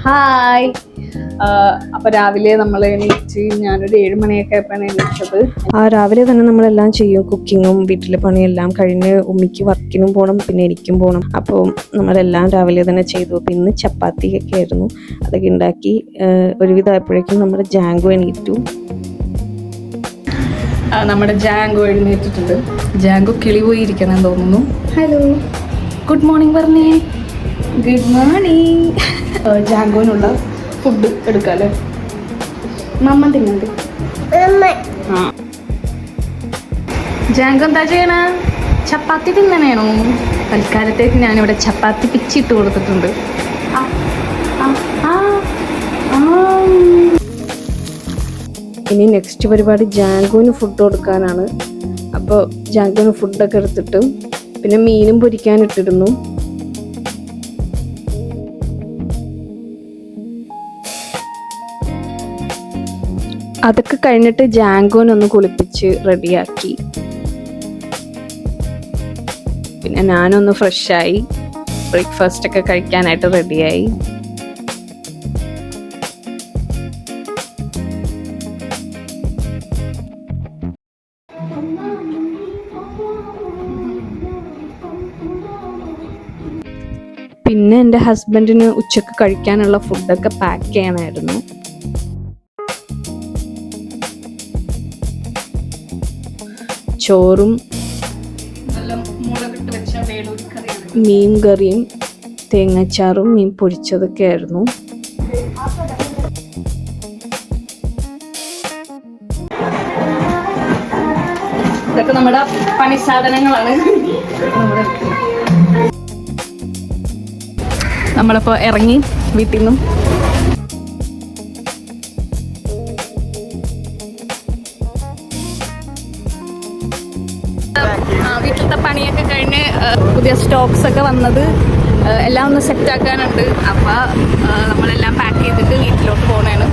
Hi. അപ്പോൾ രാവിലെ നമ്മൾ എണീറ്റ് ഞാനൊരു 7 മണിയൊക്കെ ആയപ്പോഴാണ് എണീറ്റത്. രാവിലെ തന്നെ നമ്മളെല്ലാം ചെയ്യും, കുക്കിങ്ങും വീട്ടിലെ പണിയെല്ലാം കഴിഞ്ഞ് ഉമ്മിക്ക് വർക്കിനും പോകണം, പിന്നെ എനിക്കും പോകണം. അപ്പോൾ നമ്മളെല്ലാം രാവിലെ തന്നെ ചെയ്തു. അപ്പോൾ ഇന്ന് ചപ്പാത്തിയൊക്കെ ആയിരുന്നു, അതൊക്കെ ഉണ്ടാക്കി ഒരുവിധമായപ്പോഴേക്കും നമ്മുടെ ജാങ്കോ എണീറ്റു. നമ്മുടെ ജാങ്കോ എഴുന്നേറ്റിട്ടുണ്ട്. ജാങ്കോ കിളി പോയിരിക്കണം തോന്നുന്നു. ഹലോ, ഗുഡ് മോർണിംഗ് പറഞ്ഞേ. Good morning. ജാങ്കോനുള്ള ഫുഡ് എടുക്കാല്ലേ? മമ്മ തിന്നുണ്ട്. ജാങ്കോ എന്താ ചെയ്യണ? ചപ്പാത്തി തിന്നണേണോ? തൽക്കാലത്തേക്ക് ഞാനിവിടെ ചപ്പാത്തി പിച്ചിട്ട് കൊടുത്തിട്ടുണ്ട്. ഇനി നെക്സ്റ്റ് പരിപാടി ജാങ്കോന് ഫുഡ് കൊടുക്കാനാണ്. അപ്പോൾ ജാങ്കോന് ഫുഡൊക്കെ എടുത്തിട്ട് പിന്നെ മീനും പൊരിക്കാനിട്ടിരുന്നു. അതൊക്കെ കഴിഞ്ഞിട്ട് ജാങ്കോനൊന്ന് കുളിപ്പിച്ച് റെഡിയാക്കി. പിന്നെ ഞാനൊന്ന് ഫ്രഷായി ബ്രേക്ക്ഫാസ്റ്റ് ഒക്കെ കഴിക്കാനായിട്ട് റെഡിയായി. പിന്നെ എൻ്റെ ഹസ്ബൻഡിന് ഉച്ചക്ക് കഴിക്കാനുള്ള ഫുഡൊക്കെ പാക്ക് ചെയ്യണമായിരുന്നു. ചോറും മീൻ കറിയും തേങ്ങാച്ചാറും മീൻ പൊരിച്ചതൊക്കെ ആയിരുന്നു. ഇതൊക്കെ നമ്മുടെ പണി സാധനങ്ങളാണ്. നമ്മളിപ്പോൾ ഇറങ്ങി വീട്ടിൽ നിന്നും. വീട്ടിലത്തെ പണിയൊക്കെ കഴിഞ്ഞ് പുതിയ സ്റ്റോക്സ് ഒക്കെ വന്നത് എല്ലാം ഒന്ന് സെറ്റാക്കാനുണ്ട്. അപ്പോൾ നമ്മളെല്ലാം പാക്ക് ചെയ്തിട്ട് വീട്ടിലോട്ട് പോകണേണ്.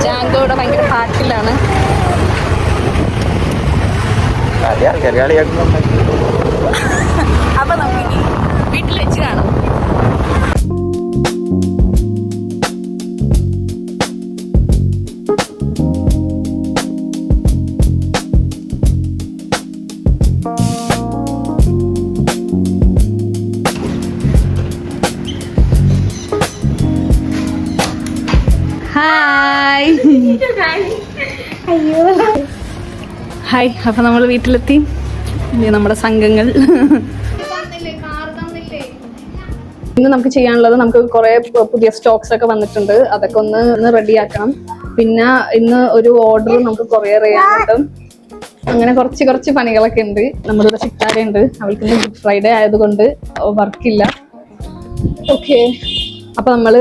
ജാങ്കോ ഇവിടെ ഭയങ്കര പാട്ടിലാണ്. അപ്പോൾ നമുക്കിനി വീട്ടിൽ വെച്ച് കാണാം. ഹായ്. അയ്യോ ഹായ്. അപ്പം നമ്മൾ വീട്ടിലെത്തി. ഇനി നമ്മുടെ സംഘങ്ങൾ. ഇന്ന് നമുക്ക് ചെയ്യാനുള്ളത്, നമുക്ക് കുറേ പുതിയ സ്റ്റോക്സ് ഒക്കെ വന്നിട്ടുണ്ട്. അതൊക്കെ ഒന്ന് റെഡിയാക്കണം. പിന്നെ ഇന്ന് ഒരു ഓർഡർ നമുക്ക് കൊറിയർ ചെയ്യാനുണ്ട്. അങ്ങനെ കുറച്ച് പണികളൊക്കെ ഉണ്ട്. നമ്മളിവിടെ ചിറ്റാരുണ്ട്. അവൾക്ക് ഇന്ന് ഗുഡ് ഫ്രൈഡേ ആയതുകൊണ്ട് വർക്കില്ല. ഓക്കെ, അപ്പോൾ നമ്മൾ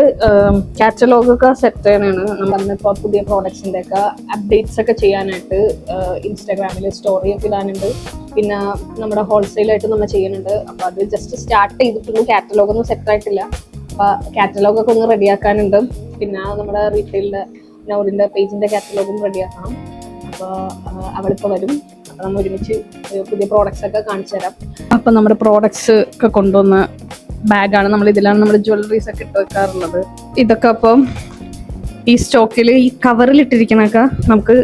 കാറ്റലോഗൊക്കെ സെറ്റ് ചെയ്യണതാണ്. നമ്മളിപ്പോൾ പുതിയ പ്രോഡക്ട്സിൻ്റെ ഒക്കെ അപ്ഡേറ്റ്സ് ഒക്കെ ചെയ്യാനായിട്ട് ഇൻസ്റ്റാഗ്രാമിൽ സ്റ്റോറിയൊക്കെ ഇടാനുണ്ട്. പിന്നെ നമ്മുടെ ഹോൾസെയിലായിട്ട് നമ്മൾ ചെയ്യുന്നുണ്ട്. അപ്പോൾ അത് ജസ്റ്റ് സ്റ്റാർട്ട് ചെയ്തിട്ടുള്ളൂ, കാറ്റലോഗൊന്നും സെറ്റ് ആയിട്ടില്ല. അപ്പോൾ കാറ്റലോഗൊക്കെ ഒന്ന് റെഡിയാക്കാനുണ്ട്. പിന്നെ നമ്മുടെ റീറ്റെയിലിൻ്റെ നൗറിൻ്റെ പേജിൻ്റെ കാറ്റലോഗും റെഡിയാക്കണം. അപ്പോൾ അവളിപ്പോൾ വരും. അപ്പോൾ നമ്മൾ ഒരുമിച്ച് പുതിയ പ്രോഡക്ട്സ് ഒക്കെ കാണിച്ചു തരാം. അപ്പോൾ നമ്മുടെ പ്രോഡക്ട്സ് ഒക്കെ കൊണ്ടുവന്ന ബാഗാണ്. ഇതിലാണ് നമ്മുടെ ജ്വല്ലറീസ് ഒക്കെ ഇട്ട് വെക്കാറുള്ളത്. ഇതൊക്കെ അപ്പം ഈ സ്റ്റോക്കിൽ ഈ കവറിലിട്ടിരിക്കണൊക്കെ നമുക്ക്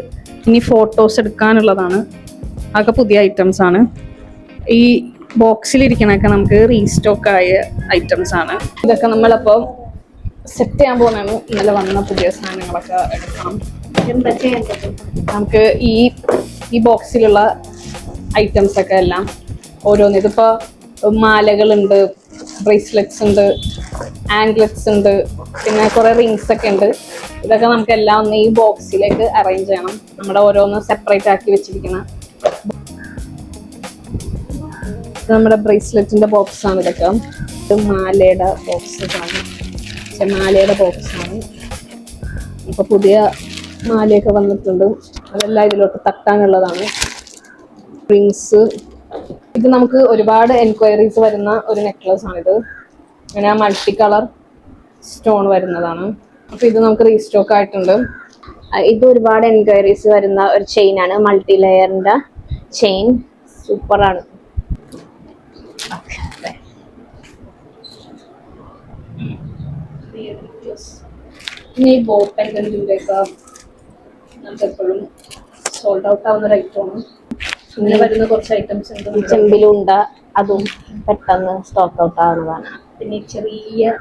ഇനി ഫോട്ടോസ് എടുക്കാനുള്ളതാണ്. അതൊക്കെ പുതിയ ഐറ്റംസ് ആണ്. ഈ ബോക്സിലിരിക്കണൊക്കെ നമുക്ക് റീസ്റ്റോക്ക് ആയ ഐറ്റംസ് ആണ്. ഇതൊക്കെ നമ്മളപ്പോൾ സെറ്റ് ചെയ്യാൻ പോകുന്നതാണ്. ഇന്നലെ വന്ന പുതിയ സാധനങ്ങളൊക്കെ എടുക്കണം. എന്താ ചെയ്യേണ്ടത്? നമുക്ക് ഈ ബോക്സിലുള്ള ഐറ്റംസ് ഒക്കെ എല്ലാം ഓരോന്ന്, ഇതിപ്പോൾ മാലകളുണ്ട്, ബ്രേസ്ലെറ്റ്സ് ഉണ്ട്, ആംഗ്ലെറ്റ്സ് ഉണ്ട്, പിന്നെ കുറേ റിങ്സ് ഒക്കെ ഉണ്ട്. ഇതൊക്കെ നമുക്ക് എല്ലാം ഒന്ന് ഈ ബോക്സിലേക്ക് അറേഞ്ച് ചെയ്യണം. നമ്മുടെ ഓരോന്ന് സെപ്പറേറ്റ് ആക്കി വെച്ചിരിക്കുന്ന നമ്മുടെ ബ്രേസ്ലെറ്റിന്റെ ബോക്സ് ആണ്. ഇതൊക്കെ ഇത് മാലയുടെ ബോക്സാണ്. മാലയുടെ ബോക്സാണ്. ഇപ്പൊ പുതിയ മാലയൊക്കെ വന്നിട്ടുണ്ട്. അതെല്ലാം ഇതിലോട്ട് തട്ടാനുള്ളതാണ്. റിങ്സ്, ഇത് നമുക്ക് ഒരുപാട് എൻക്വയറീസ് വരുന്ന ഒരു നെക്ലസ് ആണിത്. അങ്ങനെ മൾട്ടി കളർ സ്റ്റോൺ വരുന്നതാണ്. അപ്പോൾ ഇത് നമുക്ക് റീസ്റ്റോക്ക് ആയിട്ടുണ്ട്. ഇത് ഒരുപാട് എൻക്വയറീസ് വരുന്ന ഒരു ചെയിൻ ആണ്, മൾട്ടി ലെയറിന്റെ ചെയിൻ. സൂപ്പറാണ്. Yes. ഈ ബോപ്പൻ്റെ ഒക്കെ നമുക്ക് എപ്പോഴും സോൾഡ് ഔട്ട് ആവുന്ന ഒരു ഐറ്റമാണ്. ഇങ്ങനെ വരുന്ന കുറച്ച് ഐറ്റംസ് ഉണ്ട്. ചെമ്പിലുണ്ട അതും പെട്ടെന്ന് സ്റ്റോക്ക് ഔട്ട് ആവുന്നതാണ്. പിന്നെ ഈ ചെറിയ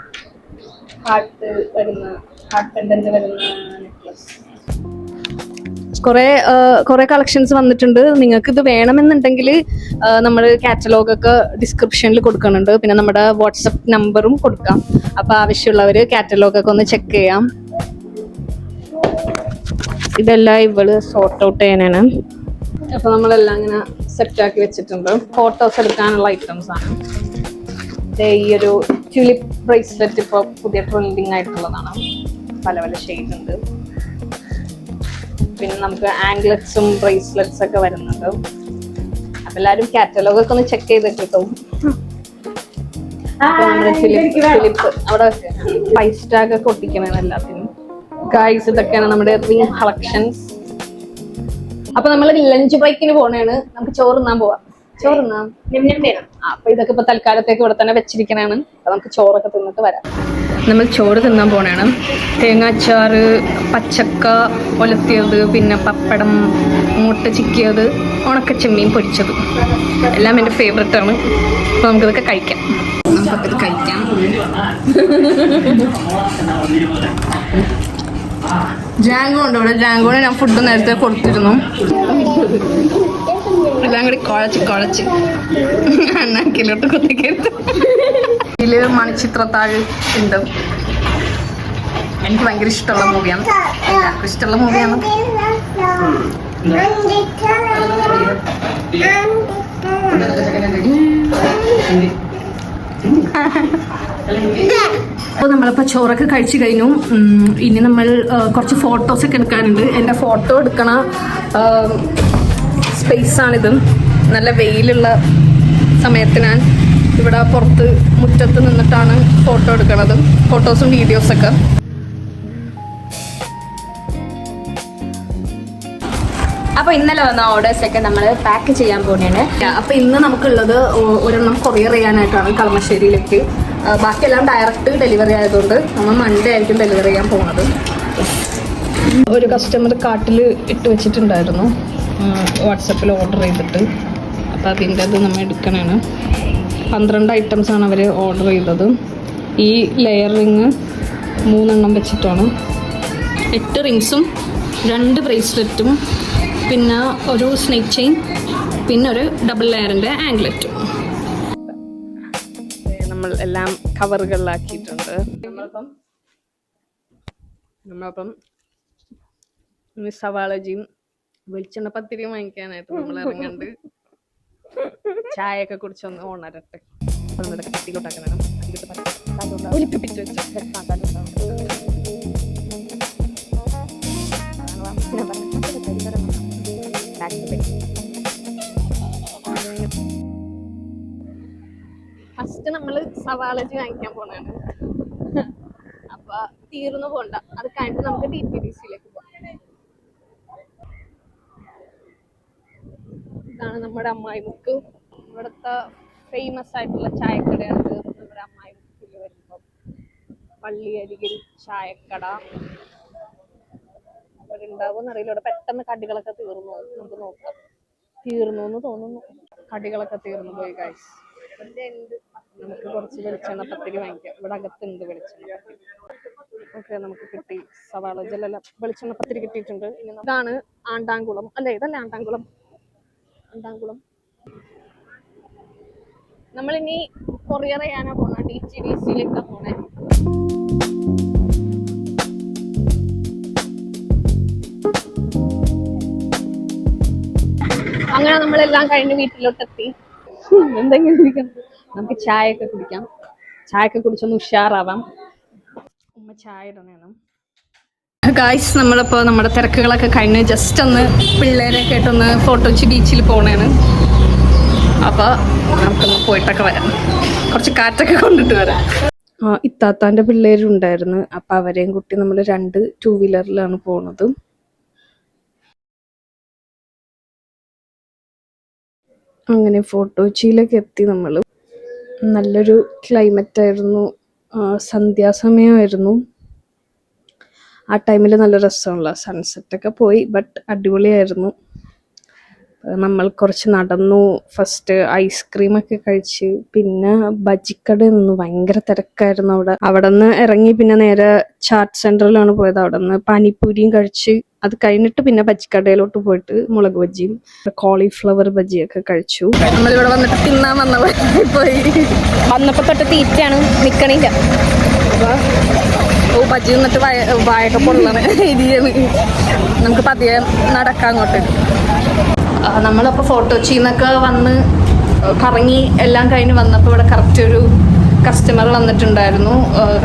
ഹാർട്ട് വരുന്ന ഹാർട്ട് പെൻഡന്റ് വരുന്ന നെക്ലസ്, കുറെ കളക്ഷൻസ് വന്നിട്ടുണ്ട്. നിങ്ങൾക്ക് ഇത് വേണമെന്നുണ്ടെങ്കിൽ നമ്മൾ കാറ്റലോഗൊക്കെ ഡിസ്ക്രിപ്ഷനിൽ കൊടുക്കുന്നുണ്ട്. പിന്നെ നമ്മുടെ വാട്സപ്പ് നമ്പറും കൊടുക്കാം. അപ്പോൾ ആവശ്യമുള്ളവർ കാറ്റലോഗൊക്കെ ഒന്ന് ചെക്ക് ചെയ്യാം. ഇതെല്ലാം ഇവള് സോർട്ട് ഔട്ട് ചെയ്യാനാണ്. അപ്പോൾ നമ്മളെല്ലാം ഇങ്ങനെ സെറ്റാക്കി വെച്ചിട്ടുണ്ട്. ഫോട്ടോസ് എടുക്കാനുള്ള ഐറ്റംസ് ആണ്. ഈ ഒരു ട്യൂലിപ്പ് ബ്രേസ്ലെറ്റ് ഇപ്പോൾ പുതിയ ട്രെൻഡിങ് ആയിട്ടുള്ളതാണ്. പല പല ഷെയ്ഡ് ഉണ്ട്. പിന്നെ നമുക്ക് ആംഗ്ലറ്റ്സും ബ്രേസ്ലെറ്റ്സ് ഒക്കെ വരുന്നുണ്ട്. അപ്പം എല്ലാവരും കാറ്റലോഗൊക്കെ ഒന്ന് ചെക്ക് ചെയ്തിട്ട് കിട്ടും. നമ്മുടെ ഫിലിപ്പ് അവിടെ 5 സ്റ്റാർ ഒക്കെ ഒട്ടിക്കണം എല്ലാത്തിനും. ഗൈസ്, ഇതൊക്കെയാണ് നമ്മുടെ റിംഗ് കളക്ഷൻസ്. അപ്പൊ നമ്മൾ ലഞ്ച് ബ്രേക്കിന് പോണേണ്. നമുക്ക് ചോറുന്നാൻ പോവാം. ചോറുന്നാം. അപ്പൊ ഇതൊക്കെ ഇപ്പൊ തൽക്കാലത്തേക്ക് ഇവിടെ തന്നെ വെച്ചിരിക്കണാണ്. അപ്പൊ നമുക്ക് ചോറൊക്കെ തിന്നിട്ട് വരാം. നമ്മൾ ചോറ് തിന്നാൻ പോണേണ്. തേങ്ങാച്ചാറ്, പച്ചക്ക ഒലത്തിയത്, പിന്നെ പപ്പടം, മുട്ട ചിക്കിയത്, ഉണക്കച്ചെമ്മീൻ പൊരിച്ചത് എല്ലാം എൻ്റെ ഫേവററ്റ് ആണ്. അപ്പൊ നമുക്കിതൊക്കെ കഴിക്കാം. നമുക്കത് കഴിക്കാം. ജാങ്കോ ഉണ്ട് ഇവിടെ. ജാങ്കോന് ഞാൻ ഫുഡ് നേരത്തെ കൊടുത്തിരുന്നു. എല്ലാം കൂടി കുഴച്ച് അണ്ണാക്കിലോട്ട് കുത്തിക്കരുത്. ഇതില് മണിച്ചിത്രത്താഴ് ഉണ്ട്. എനിക്ക് ഭയങ്കര ഇഷ്ടമുള്ള മൂവിയാണ്. എല്ലാവർക്കും ഇഷ്ടമുള്ള മൂവിയാണ്. അപ്പോൾ നമ്മളിപ്പോൾ ചോറൊക്കെ കഴിച്ചു കഴിഞ്ഞു. ഇനി നമ്മൾ കുറച്ച് ഫോട്ടോസൊക്കെ എടുക്കാനുണ്ട്. എൻ്റെ ഫോട്ടോ എടുക്കണ സ്പേസാണിത്. നല്ല വെയിലുള്ള സമയത്ത് ഞാൻ ഇവിടെ പുറത്ത് മുറ്റത്ത് നിന്നിട്ടാണ് ഫോട്ടോ എടുക്കണത്. ഫോട്ടോസും വീഡിയോസൊക്കെ. അപ്പോൾ ഇന്നലെ വന്ന ഓർഡേഴ്സൊക്കെ നമ്മൾ പാക്ക് ചെയ്യാൻ പോകുന്നതാണ്. അപ്പോൾ ഇന്ന് നമുക്കുള്ളത് ഒരെണ്ണം കൊറിയർ ചെയ്യാനായിട്ടാണ് കളമശ്ശേരിയിലേക്ക്. ബാക്കിയെല്ലാം ഡയറക്റ്റ് ഡെലിവറി ആയതുകൊണ്ട് നമ്മൾ മൺഡേ ആയിരിക്കും ഡെലിവറി ചെയ്യാൻ പോകുന്നത്. ഒരു കസ്റ്റമർ കാർട്ടിൽ ഇട്ട് വെച്ചിട്ടുണ്ടായിരുന്നു വാട്സപ്പിൽ ഓർഡർ ചെയ്തിട്ട്. അപ്പോൾ അതിൻ്റെ അത് നമ്മൾ എടുക്കണതാണ്. 12 ഐറ്റംസാണ് അവർ ഓർഡർ ചെയ്തത്. ഈ ലെയർ റിങ് 3 എണ്ണം വെച്ചിട്ടാണ്. 8 റിങ്സും 2 ബ്രേസ്ലെറ്റും പിന്നെ ഒരു സ്നേക്ക് ചെയിൻ, പിന്നെ ഒരു ഡബിൾ ലെയറിൻ്റെ ആംഗ്ലറ്റും. നമ്മൾ എല്ലാം കവറുകളിലാക്കിയിട്ടുണ്ട്. നമ്മളിപ്പം സവാളജിയും വെളിച്ചെണ്ണ പത്തിരിയും വാങ്ങിക്കാനായിട്ട് നമ്മൾ ഇറങ്ങുന്നുണ്ട്. ചായയൊക്കെ കുടിച്ചൊന്ന് ഉണരട്ടെ. കത്തിലോട്ടാക്കണം. ഒലിപ്പിച്ച് വെച്ചു. ഫസ്റ്റ് നമ്മൾ സവാളജി വാങ്ങിക്കാൻ പോണാണ്. അപ്പൊ തീർന്നു പോണ്ട. അത് കഴിഞ്ഞിട്ട് നമുക്ക് DTDCയിലേക്ക് പോകാം. ഇതാണ് നമ്മുടെ അമ്മായി മുക്ക്. ഇവിടുത്തെ ഫേമസ് ആയിട്ടുള്ള ചായക്കടയാണ് നമ്മുടെ അമ്മായി മുക്കിൽ വരുമ്പോൾ. പള്ളിയരികിൽ ചായക്കട. അവിടെ ഉണ്ടാവുമെന്നറിയില്ല. ഇവിടെ പെട്ടെന്ന് കടികളൊക്കെ തീർന്നു. നമുക്ക് നോക്കാം. തീർന്നു എന്ന് തോന്നുന്നു. കടികളൊക്കെ തീർന്നു പോയി ഗൈസ്. നമുക്ക് കുറച്ച് വെളിച്ചെണ്ണ പത്തിരി വാങ്ങിക്കാം. ഇവിടെ അകത്തുണ്ട് വെളിച്ചെണ്ണ പത്തിരി. ഓക്കെ, നമുക്ക് കിട്ടി. സവാള ജലല്ല വെളിച്ചെണ്ണ പത്തിരി കിട്ടിയിട്ടുണ്ട്. ഇതാണ് ആണ്ടാംകുളം. അല്ലേ, ഇതല്ലേ ആണ്ടാംകുളം? ആണ്ടാംകുളം. നമ്മളിനി കൊറിയർ ചെയ്യാനാ പോണ. DTDCയിലേക്കാ പോണേ. അങ്ങനെ നമ്മളെല്ലാം കഴിഞ്ഞ് വീട്ടിലോട്ടെത്തി. എന്തെങ്കിലും നമുക്ക് ചായയൊക്കെ കുടിക്കാം. ചായയൊക്കെ കുടിച്ചൊന്ന് ഉഷാറാവാം. ഉമ്മ ചായ ഇടണം. ഗായ്സ്, നമ്മളിപ്പോൾ നമ്മുടെ തിരക്കുകളൊക്കെ കഴിഞ്ഞ് ജസ്റ്റ് ഒന്ന് പിള്ളേരൊക്കെ ആയിട്ടൊന്ന് ഫോട്ടോച്ച് ബീച്ചിൽ പോണേണ്. അപ്പോൾ നമുക്കൊന്ന് പോയിട്ടൊക്കെ വരാം. കുറച്ച് കാറ്റൊക്കെ കൊണ്ടിട്ട് വരാം. ഇത്താത്താൻ്റെ പിള്ളേരുണ്ടായിരുന്നു. അപ്പം അവരെയും കുട്ടി നമ്മൾ 2 2 വീലറിലാണ് പോണത്. അങ്ങനെ ഫോട്ടോച്ചിയിലേക്ക് എത്തി. നമ്മൾ നല്ലൊരു ക്ലൈമറ്റ് ആയിരുന്നു. സന്ധ്യാസമയമായിരുന്നു. ആ ടൈമിൽ നല്ല രസമുള്ള സൺസെറ്റൊക്കെ പോയി. ബട്ട് അടിപൊളിയായിരുന്നു. നമ്മൾ കുറച്ച് നടന്നു, ഫസ്റ്റ് ഐസ്ക്രീമൊക്കെ കഴിച്ച്, പിന്നെ ബജിക്കട നിന്നു. ഭയങ്കര തിരക്കായിരുന്നു അവിടെ നിന്ന് ഇറങ്ങി പിന്നെ നേരെ ചാറ്റ് സെന്ററിലാണ് പോയത്. അവിടെ നിന്ന് പാനിപ്പൂരിയും കഴിച്ച്, അത് കഴിഞ്ഞിട്ട് പിന്നെ ബജിക്കടയിലോട്ട് പോയിട്ട് മുളക് ബജിയും കോളിഫ്ലവർ ബജിയൊക്കെ കഴിച്ചു. നമ്മളിവിടെ വന്നിട്ട് തിന്നാൻ പോയി വന്നപ്പോ തൊട്ട് തീറ്റയാണ്, നിക്കണില്ല. ബജി നിന്നിട്ട് വായൊക്കെ പൊള്ളണേ രീതിയാണ്. നമുക്ക് പതിയെ നടക്കാം അങ്ങോട്ട്. നമ്മളപ്പോൾ ഫോട്ടോ ചെയ്യുന്നൊക്കെ വന്ന് കറങ്ങി എല്ലാം കഴിഞ്ഞ് വന്നപ്പോൾ ഇവിടെ കറക്റ്റ് ഒരു കസ്റ്റമർ വന്നിട്ടുണ്ടായിരുന്നു.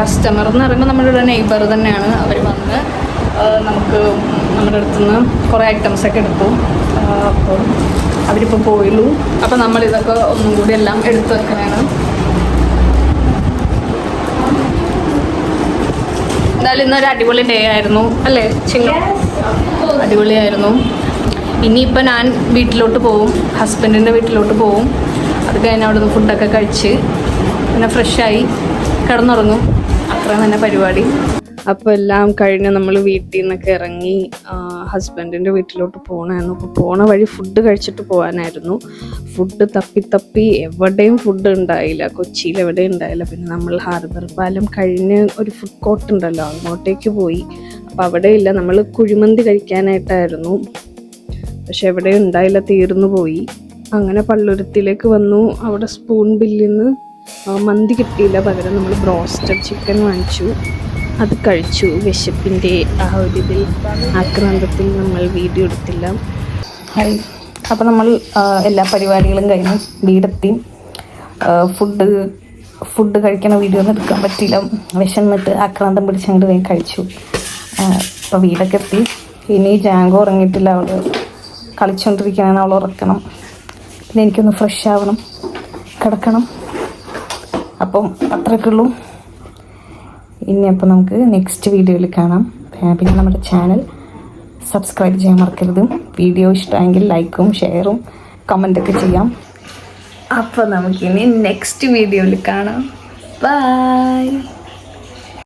കസ്റ്റമർ എന്ന് പറയുമ്പോൾ നമ്മളുടെ നെയ്ബർ തന്നെയാണ്. അവർ വന്ന് നമുക്ക് നമ്മുടെ അടുത്ത് നിന്ന് കുറേ ഐറ്റംസൊക്കെ എടുത്തു. അപ്പോൾ അവരിപ്പോൾ പോയുള്ളൂ. അപ്പോൾ നമ്മളിതൊക്കെ ഒന്നും കൂടി എല്ലാം എടുത്തു വെക്കാനാണ്. എന്തായാലും ഇന്നൊരു അടിപൊളി ഡേ ആയിരുന്നു അല്ലേ ചിങ്ങം? അടിപൊളിയായിരുന്നു. ഇനിയിപ്പോൾ ഞാൻ വീട്ടിലോട്ട് പോവും, ഹസ്ബൻഡിൻ്റെ വീട്ടിലോട്ട് പോവും. അത് കഴിഞ്ഞ് അവിടെ നിന്ന് ഫുഡൊക്കെ കഴിച്ച് പിന്നെ ഫ്രഷായി കിടന്നുറങ്ങും. അത്രയും തന്നെ പരിപാടി. അപ്പോൾ എല്ലാം കഴിഞ്ഞ് നമ്മൾ വീട്ടിൽ നിന്നൊക്കെ ഇറങ്ങി ഹസ്ബൻഡിൻ്റെ വീട്ടിലോട്ട് പോകണമായിരുന്നു. അപ്പോൾ പോണ വഴി ഫുഡ് കഴിച്ചിട്ട് പോകാനായിരുന്നു. ഫുഡ് തപ്പി എവിടെയും ഫുഡ് ഉണ്ടായില്ല, കൊച്ചിയിൽ എവിടെയും ഉണ്ടായില്ല. പിന്നെ നമ്മൾ ഹാർബർ പാലം കഴിഞ്ഞ് ഒരു ഫുഡ് കോർട്ട് ഉണ്ടല്ലോ, അങ്ങോട്ടേക്ക് പോയി. അപ്പോൾ അവിടെ ഇല്ല. നമ്മൾ കുഴിമന്തി കഴിക്കാനായിട്ടായിരുന്നു, പക്ഷെ എവിടെയും ഉണ്ടായില്ല, തീർന്നു പോയി. അങ്ങനെ പള്ളുരുത്തിലേക്ക് വന്നു. അവിടെ സ്പൂൺ ബില്ലിൽ നിന്ന് മന്തി കിട്ടിയില്ല, പകരം നമ്മൾ ബ്രോസ്റ്റഡ് ചിക്കൻ വാങ്ങിച്ചു. അത് കഴിച്ചു. വിശപ്പിൻ്റെ ആ ഒരു ഇതിൽ ആക്രാന്തത്തിൽ നമ്മൾ വീഡിയോ എടുത്തില്ല. അപ്പോൾ നമ്മൾ എല്ലാ പരിപാടികളും കഴിഞ്ഞ് വീടെത്തി. ഫുഡ് കഴിക്കണ വീഡിയോ ഒന്നും എടുക്കാൻ പറ്റിയില്ല, വിശന്നിട്ട് ആക്രാന്തം പിടിച്ചങ്ങോട്ട് വേഗം കഴിച്ചു. അപ്പോൾ വീടൊക്കെ എത്തി. ഇനി ജാങ്കോ ഉറങ്ങിയിട്ടില്ല, അവൾ കളിച്ചുകൊണ്ടിരിക്കുകയാണ്. അവൾ ഉറക്കണം. പിന്നെ എനിക്കൊന്ന് ഫ്രഷ് ആവണം, കിടക്കണം. അപ്പം അത്രയൊക്കെ ഉള്ളൂ. ഇനി അപ്പോൾ നമുക്ക് നെക്സ്റ്റ് വീഡിയോയിൽ കാണാം. പിന്നെ നമ്മുടെ ചാനൽ സബ്സ്ക്രൈബ് ചെയ്യാൻ മറക്കരുത്. വീഡിയോ ഇഷ്ടമെങ്കിൽ ലൈക്കും ഷെയറും കമൻറ്റൊക്കെ ചെയ്യാം. അപ്പോൾ നമുക്കിനി നെക്സ്റ്റ് വീഡിയോയിൽ കാണാം. ബൈ.